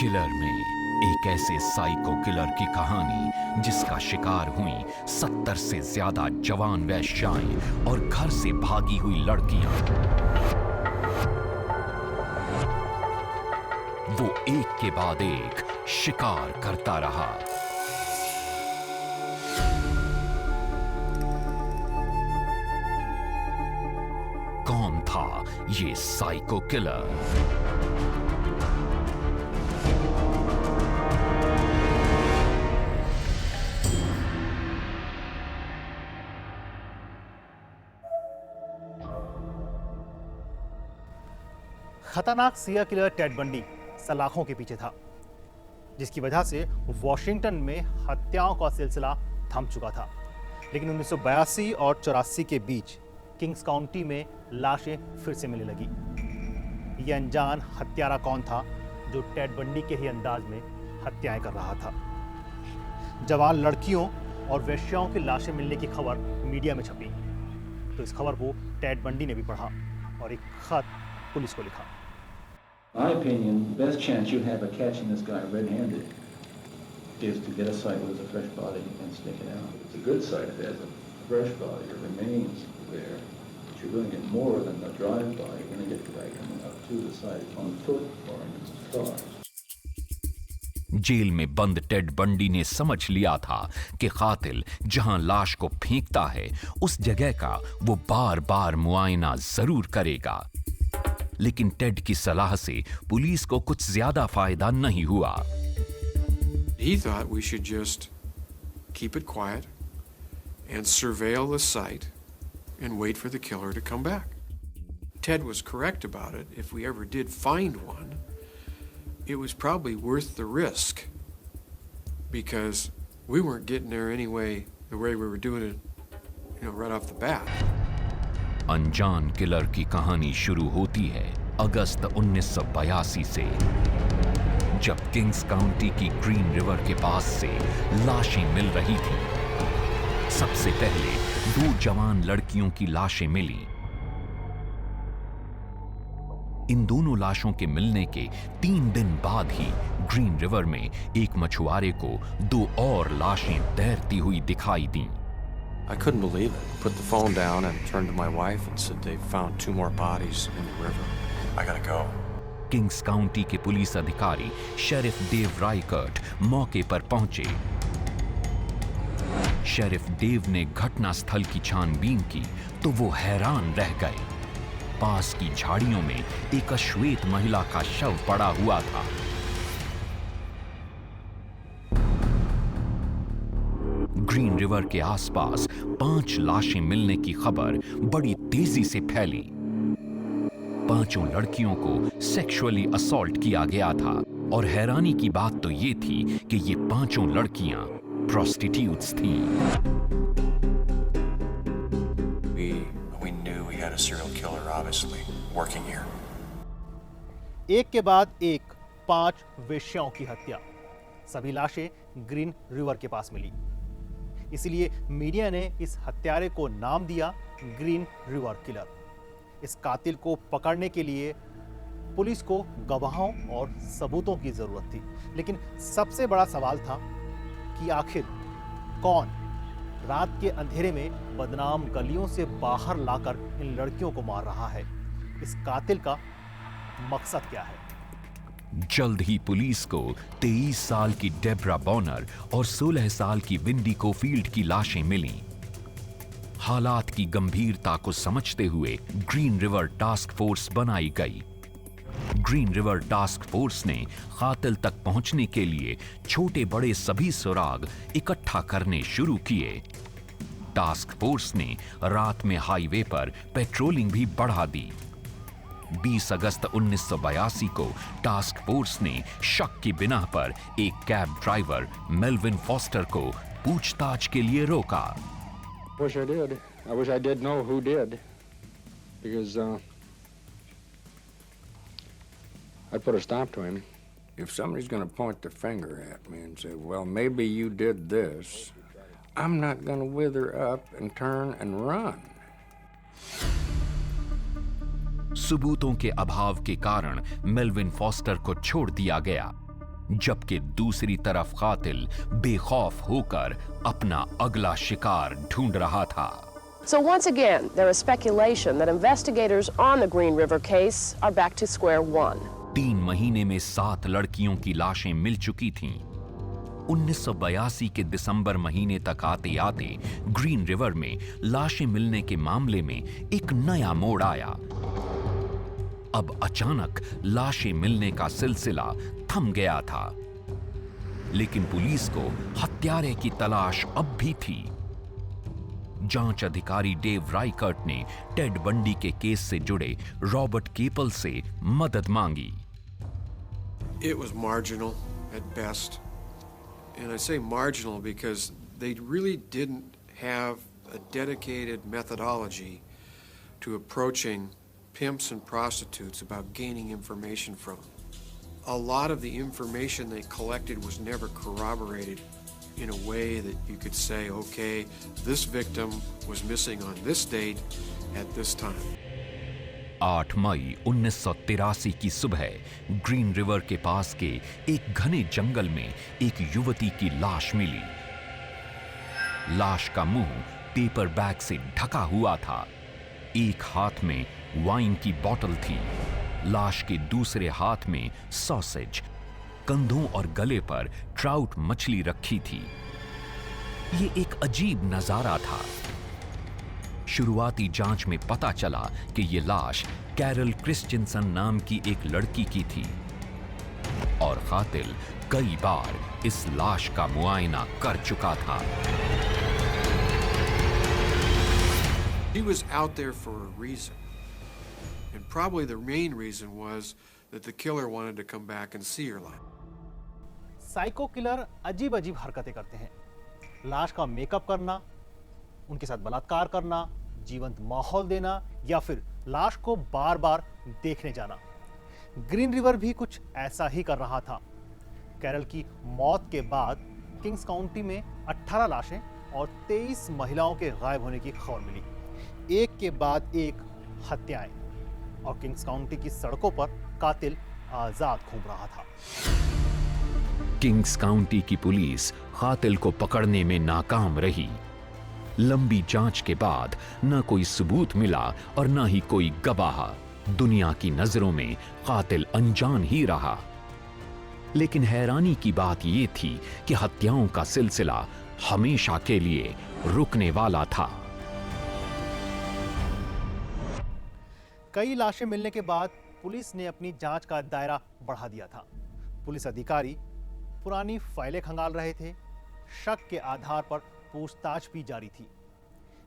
Killer में एक ऐसे साइको किलर की कहानी जिसका शिकार हुई 70 से ज्यादा जवान वेश्याएं और घर से भागी हुई लड़कियां। वो एक के बाद एक शिकार करता रहा। कौन था ये साइको किलर? खतरनाक सिया किलर टेड बंडी सलाखों के पीछे था, जिसकी वजह से वॉशिंगटन में हत्याओं का सिलसिला थम चुका था। लेकिन 1982 और 84 के बीच किंग्स काउंटी में लाशें फिर से मिलने लगी। यह अनजान हत्यारा कौन था जो टेड बंडी के ही अंदाज में हत्याएं कर रहा था? जवान लड़कियों और वेश्याओं की लाशें मिलने की खबर मीडिया में छपी, तो इस खबर को टेड बंडी ने भी पढ़ा और एक खत पुलिस को लिखा। My opinion, the best chance you have of catching this guy red-handed is to get a site with a fresh body and stick it out. It's a good site if it has a fresh body or remains there. But you're going to get more than the drive-by. You're going to get the guy coming up to the site on foot or in his car. Jail में बंद Ted Bundy ने समझ लिया था कि कातिल जहां लाश को फेंकता है उस जगह का वो बार-बार मुआयना जरूर करेगा। लेकिन टेड की सलाह से पुलिस को कुछ ज्यादा फायदा नहीं हुआ। He thought we should just keep it quiet and surveil the site and wait for the killer to come back. Ted was correct about it. If we ever did find one, it was probably worth the risk because we weren't getting there anyway the way we were doing it, right off the bat. अनजान killer की कहानी शुरू होती है अगस्त 1982 से, जब Kings county की green river के पास से लाशें मिल रही थीं। सबसे पहले 2 जवान लड़कियों की लाशें मिली। इन दोनों लाशों के मिलने के 3 दिन बाद ही ग्रीन रिवर में एक मछुआरे को 2 और लाशें तैरती हुई दिखाई दीं। I couldn't believe it. Put the phone down and turned to my wife and said they found 2 more bodies in the river. I gotta go. Kings county के पुलिस अधिकारी शेरिफ डेव राइकर्ट मौके पर पहुंचे। शेरिफ डेव ने घटनास्थल की छानबीन की तो वो हैरान रह गए। पास की झाड़ियों में एक अश्वेत महिला का शव पड़ा हुआ था। ग्रीन रिवर के आसपास 5 लाशें मिलने की खबर बड़ी तेजी से फैली। 5 लड़कियों को सेक्सुअली असॉल्ट किया गया था और हैरानी की बात तो ये थी कि ये 5 लड़कियां प्रोस्टिट्यूट्स थीं। We knew we had a serial killer obviously working here. एक के बाद एक 5 वेश्याओं की हत्या। सभी लाशें ग्रीन रिवर के पास मिली। इसलिए मीडिया ने इस हत्यारे को नाम दिया ग्रीन रिवर किलर। इस कातिल को पकड़ने के लिए पुलिस को गवाहों और सबूतों की जरूरत थी। लेकिन सबसे बड़ा सवाल था कि आखिर कौन रात के अंधेरे में बदनाम गलियों से बाहर लाकर इन लड़कियों को मार रहा है? इस कातिल का मकसद क्या है? जल्द ही पुलिस को 23 साल की डेब्रा बॉनर और 16 साल की विंडी कोफील्ड की लाशें मिलीं। हालात की गंभीरता को समझते हुए ग्रीन रिवर टास्क फोर्स बनाई गई। ग्रीन रिवर टास्क फोर्स ने कातिल तक पहुंचने के लिए छोटे बड़े सभी सुराग इकट्ठा करने शुरू किए। टास्क फोर्स ने रात में हाईवे पर पेट्रोलिंग भी बढ़ा दी। 20 अगस्त 1982 को टास्क फोर्स ने शक की बिना पर एक कैब ड्राइवर मेल्विन फॉस्टर को पूछताछ के लिए रोका। Wish I did. I wish I did know who did, because I'd put a stop to him. If somebody's going to point the finger at me and say, well, maybe you did this, I'm not going to wither up and turn and run. सबूतों के अभाव के कारण Melvin foster को छोड़ दिया गया। जबकि दूसरी तरफ कातिल बेखौफ होकर अपना अगला शिकार ढूंढ रहा था। So once again, there is speculation that investigators on the Green River case are back to square one. 3 महीने में 7 लड़कियों की लाशें मिल चुकी थीं। 1982 के दिसंबर महीने तक आते आते ग्रीन रिवर में लाशें मिलने के मामले में एक नया मोड़ आया। अब अचानक लाशें मिलने का सिलसिला थम गया था, लेकिन पुलिस को हत्यारे की तलाश अब भी थी। जांच अधिकारी डेव राइकर्ट ने टेड बंडी के केस से जुड़े रॉबर्ट केपल से मदद मांगी। It was marginal at best. And I say marginal because they really didn't have a dedicated methodology to approaching pimps and prostitutes about gaining information from them. A lot of the information they collected was never corroborated in a way that you could say, okay, this victim was missing on this date at this time. 8 मई 1983 की सुबह green river के पास के एक घने जंगल में एक युवती की लाश मिली। लाश का मुंह पेपर बैग से ढका हुआ था। एक हाथ में वाइन की बोतल थी। लाश के दूसरे हाथ में सॉसेज, कंधों और गले पर ट्राउट मछली रखी थी। ये एक अजीब नजारा था। शुरुआती जांच में पता चला कि ये लाश कैरल क्रिश्चियनसन नाम की एक लड़की की थी और कातिल कई बार इस लाश का मुआयना कर चुका था। He was out there for a reason. And probably the main reason was that the killer wanted to come back and see her life. Psycho killer अजीब अजीब हरकतें करते हैं। लाश का मेकअप करना, उनके साथ बलात्कार करना, जीवंत माहौल देना या फिर लाश को बार बार देखने जाना। ग्रीन रिवर भी कुछ ऐसा ही कर रहा था। कैरल की मौत के बाद किंग्स काउंटी में 18 लाशें और 23 महिलाओं के गायब होने की खबर मिली। एक के बाद एक हत्याएं और किंग्स काउंटी की सड़कों पर कातिल आजाद घूम रहा था। किंग्स काउंटी की पुलिस कातिल को पकड़ने में नाकाम रही। लंबी जांच के बाद न कोई सबूत मिला और न ही कोई गवाह। दुनिया की नजरों में कातिल अनजान ही रहा। लेकिन हैरानी की बात यह थी कि हत्याओं का सिलसिला हमेशा के लिए रुकने वाला था। कई लाशें मिलने के बाद पुलिस ने अपनी जांच का दायरा बढ़ा दिया था। पुलिस अधिकारी पुरानी फाइलें खंगाल रहे थे। शक के आधार पर पूछताछ भी जारी थी।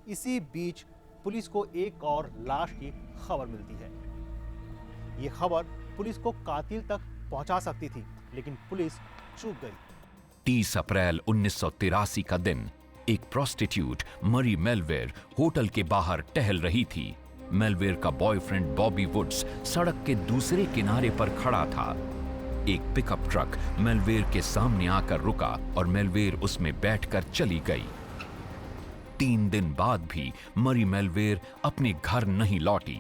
इसी बीच पुलिस को एक और लाश की खबर मिलती है। यह खबर पुलिस को कातिल तक पहुंचा सकती थी, लेकिन पुलिस चूक गई। 30 अप्रैल 1983 का दिन एक प्रोस्टिट्यूट मरी मेलवेयर होटल के बाहर टहल रही थी। मेलवेयर का बॉयफ्रेंड बॉबी वुड्स सड़क के दूसरे किनारे पर खड़ा था। एक पिकअप ट्रक मेलवेयर के सामने आकर रुका और मेलवेयर उसमें बैठकर चली गई। 3 दिन बाद भी मरी मेलवेयर अपने घर नहीं लौटी।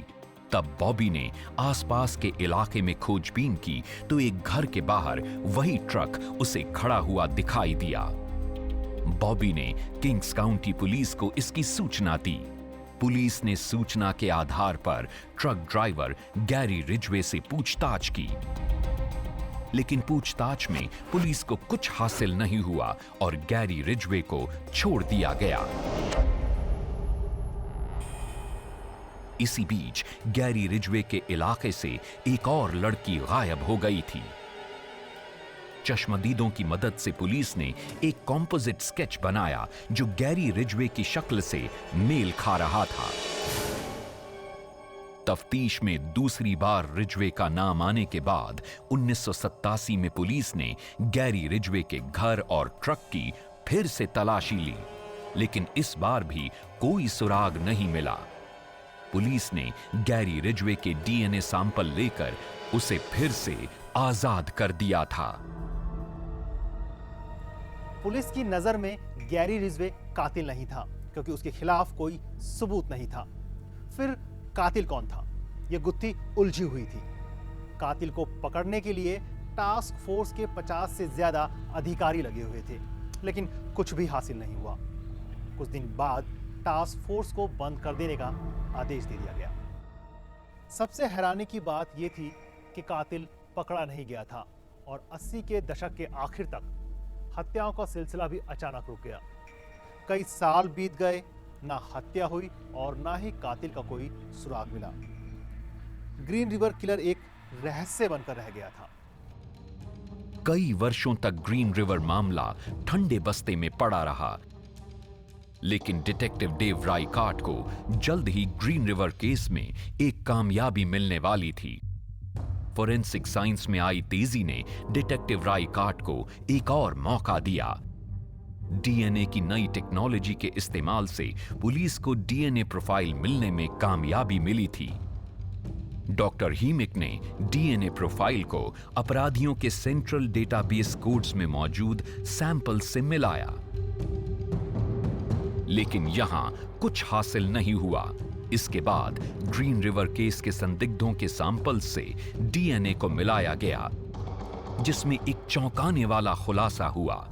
तब बॉबी ने आसपास के इलाके में खोजबीन की तो एक घर के बाहर वही ट्रक उसे खड़ा हुआ दिखाई दिया। बॉबी ने किंग्स काउंटी पुलिस को इसकी सूचना दी। पुलिस ने सूचना के आधार पर ट्रक ड्राइवर गैरी रिजवे से पूछताछ की, लेकिन पूछताछ में पुलिस को कुछ हासिल नहीं हुआ और गैरी रिजवे को छोड़ दिया गया। इसी बीच गैरी रिजवे के इलाके से एक और लड़की गायब हो गई थी। चश्मदीदों की मदद से पुलिस ने एक कॉम्पोजिट स्केच बनाया जो गैरी रिजवे की शक्ल से मेल खा रहा था। तफ्तीश में दूसरी बार रिजवे का नाम आने के बाद 1987 में पुलिस ने गैरी रिजवे के घर और ट्रक की फिर से तलाशी ली, लेकिन इस बार भी कोई सुराग नहीं मिला। पुलिस ने गैरी रिजवे के डीएनए सैंपल लेकर उसे फिर से आजाद कर दिया था। पुलिस की नजर में गैरी रिजवे कातिल नहीं था, क्योंकि उसके खिलाफ कोई सबूत नहीं था। फिर कातिल कौन था? यह गुत्थी उलझी हुई थी। कातिल को पकड़ने के लिए टास्क फोर्स के 50 से ज्यादा अधिकारी लगे हुए थे, लेकिन कुछ भी हासिल नहीं हुआ। कुछ दिन बाद टास्क फोर्स को बंद कर देने का आदेश दे दिया गया। सबसे हैरानी की बात यह थी कि कातिल पकड़ा नहीं गया था और 80 के दशक के आखिर तक हत्याओं का सिलसिला भी अचानक रुक गया। कई साल बीत गए, ना हत्या हुई और ना ही कातिल का कोई सुराग मिला। ग्रीन रिवर किलर एक रहस्य बनकर रह गया था। कई वर्षों तक ग्रीन रिवर मामला ठंडे बस्ते में पड़ा रहा, लेकिन डिटेक्टिव डेव राइकार्ड को जल्द ही ग्रीन रिवर केस में एक कामयाबी मिलने वाली थी। फोरेंसिक साइंस में आई तेजी ने डिटेक्टिव राइकार्ड को एक और मौका दिया। डीएनए की नई टेक्नोलॉजी के इस्तेमाल से पुलिस को डीएनए प्रोफाइल मिलने में कामयाबी मिली थी। डॉक्टर हीमिक ने डीएनए प्रोफाइल को अपराधियों के सेंट्रल डेटाबेस कोड्स में मौजूद सैंपल से मिलाया, लेकिन यहां कुछ हासिल नहीं हुआ। इसके बाद ग्रीन रिवर केस के संदिग्धों के सैंपल से डीएनए को मिलाया गया, जिसमें एक चौंकाने वाला खुलासा हुआ।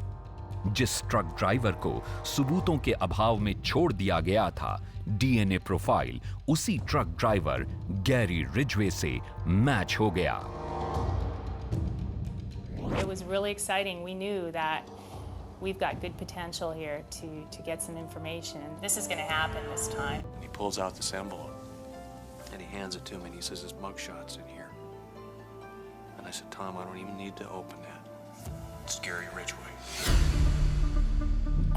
जिस ट्रक ड्राइवर को सबूतों के अभाव में छोड़ दिया गया था, डीएनए प्रोफाइल उसी ट्रक ड्राइवर गैरी रिजवे से मैच हो गया। It was really exciting. We knew that we've got good potential here to get some information. This is going to happen this time. He pulls out this envelope and he hands it to me and he says, "His mugshot's in here." And I said, "Tom, I don't even need to open that. It's Gary Ridgway."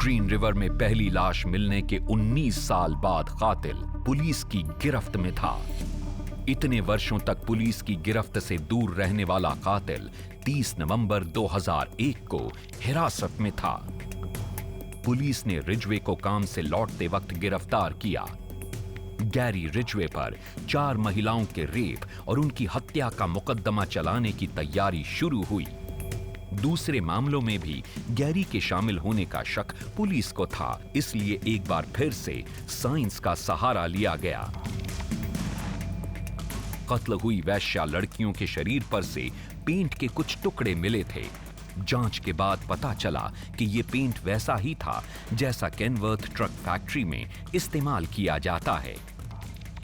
Green river में पहली लाश मिलने के 19 साल बाद कातिल police की गिरफ्त में था। इतने वर्षों तक पुलिस की गिरफ्त से दूर रहने वाला कातिल 30 नवंबर 2001 को हिरासत में था। पुलिस ने रिजवे को काम से लौटते वक्त गिरफ्तार किया। गैरी रिजवे पर 4 महिलाओं के रेप और उनकी हत्या का मुकदमा चलाने की तैयारी शुरू हुई। दूसरे मामलों में भी गैरी के शामिल होने का शक पुलिस को था, इसलिए एक बार फिर से साइंस का सहारा लिया गया। कत्ल हुई वैश्या लड़कियों के शरीर पर से पेंट के कुछ टुकड़े मिले थे। जांच के बाद पता चला कि ये पेंट वैसा ही था जैसा केनवर्थ ट्रक फैक्ट्री में इस्तेमाल किया जाता है।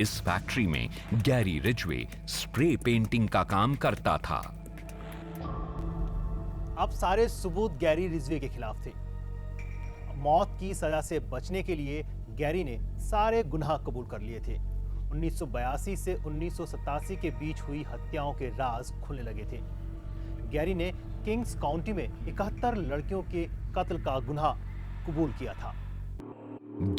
इस फैक्ट्री में गैरी रिजवे स्प्रे पेंटिंग का काम करता था। अब सारे सबूत गैरी रिजवे के खिलाफ थे। मौत की सजा से बचने के लिए गैरी ने सारे गुनाह कबूल कर लिए थे। 1982 से 1987 के बीच हुई हत्याओं के राज खुलने लगे थे। गैरी ने किंग्स काउंटी में 71 लड़कियों के कत्ल का गुनाह कबूल किया था।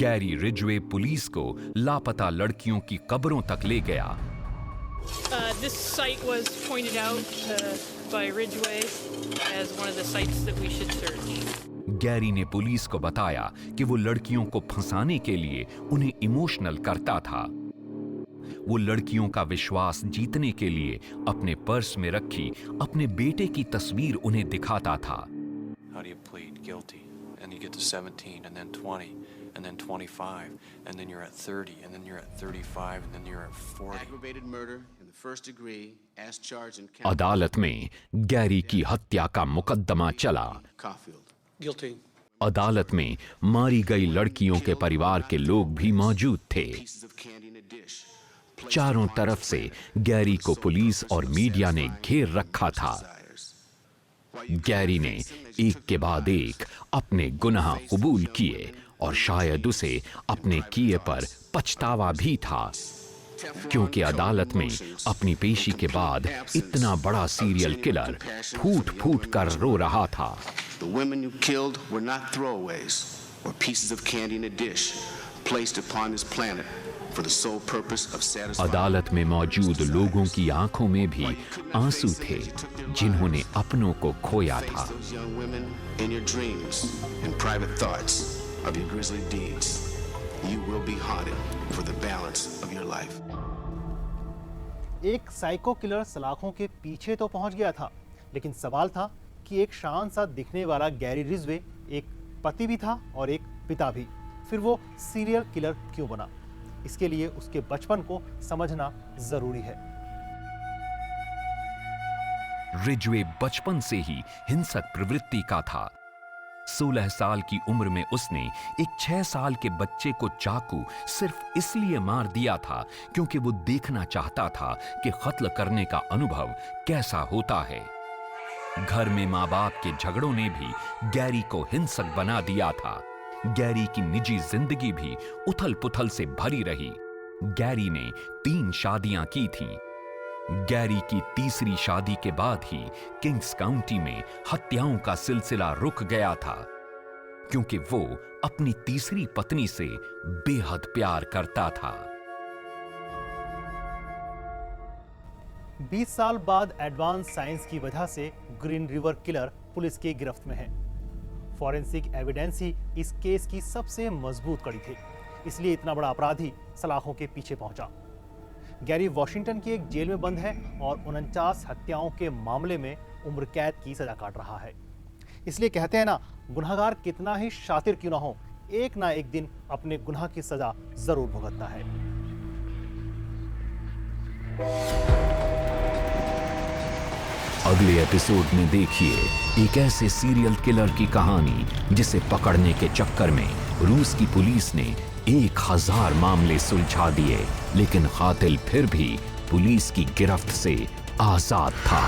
गैरी रिजवे पुलिस को लापता लड़कियों की कब्रों तक ले गया। This site was pointed out by Ridgway as one of the sites that we should search. Gary ने पुलिस को बताया कि वो लड़कियों को फंसाने के लिए उन्हें इमोशनल करता था। वो लड़कियों का विश्वास जीतने के लिए अपने पर्स में रखी अपने बेटे की तस्वीर उन्हें दिखाता था। How do you plead guilty? And you get to 17 and then 20 and then 25 and then you're at 30 and then you're at 35 and then you're at 40. Aggravated murder in the first degree as charged in count. अदालत में Gary की हत्या का मुकदमा चला। Guilty. अदालत में मारी गई लड़कियों के परिवार के लोग भी मौजूद थे। चारों तरफ से गैरी को पुलिस और मीडिया ने घेर रखा था। गैरी ने एक के बाद एक अपने गुनाह कबूल किए और शायद उसे अपने किए पर पछतावा भी था, क्योंकि अदालत में अपनी पेशी के बाद इतना बड़ा सीरियल किलर फूट-फूट कर रो रहा था। The women you killed were not throwaways or pieces of candy in a dish placed upon this planet for the sole purpose of satisfying. अदालत में मौजूद लोगों की आंखों में भी आंसू थे, जिन्होंने अपनों को खोया था। Those young women in your dreams and private thoughts of your grisly deeds. You will be haunted for the balance of your life. एक साइको किलर सलाखों के पीछे तो पहुंच गया था, लेकिन सवाल था कि एक शान सा दिखने वाला गैरी रिजवे एक पति भी था और एक पिता भी। फिर वो सीरियल किलर क्यों बना? इसके लिए उसके बचपन को समझना जरूरी है। रिजवे बचपन से ही हिंसक प्रवृत्ति का था। 16 साल की उम्र में उसने एक 6 साल के बच्चे को चाकू सिर्फ इसलिए मार दिया था क्योंकि वो देखना चाहता था कि कत्ल करने का अनुभव कैसा होता है। घर में माँ बाप के झगड़ों ने भी गैरी को हिंसक बना दिया था। गैरी की निजी जिंदगी भी उथल पुथल से भरी रही। गैरी ने 3 शादियां की थीं। गैरी की तीसरी शादी के बाद ही किंग्स काउंटी में हत्याओं का सिलसिला रुक गया था, क्योंकि वो अपनी तीसरी पत्नी से बेहद प्यार करता था। 20 साल बाद एडवांस साइंस की वजह से ग्रीन रिवर किलर पुलिस की गिरफ्त में है। फॉरेंसिक एविडेंस ही इस केस की सबसे मजबूत कड़ी थी, इसलिए इतना बड़ा अपराधी सलाखों के पीछे पहुंचा। गैरी वॉशिंगटन की एक जेल में बंद है और 49 हत्याओं के मामले में उम्र कैद की सजा काट रहा है। इसलिए कहते हैं ना, गुनहगार कितना ही शातिर क्यों ना हो, एक ना एक दिन अपने गुनाह की सजा जरूर भुगतना है। अगले एपिसोड में देखिए एक ऐसे सीरियल किलर की कहानी जिसे पकड़ने के चक्कर में रूस की पुलिस ने 1000 मामले सुलझा दिए, लेकिन कातिल फिर भी पुलिस की गिरफ्त से आजाद था।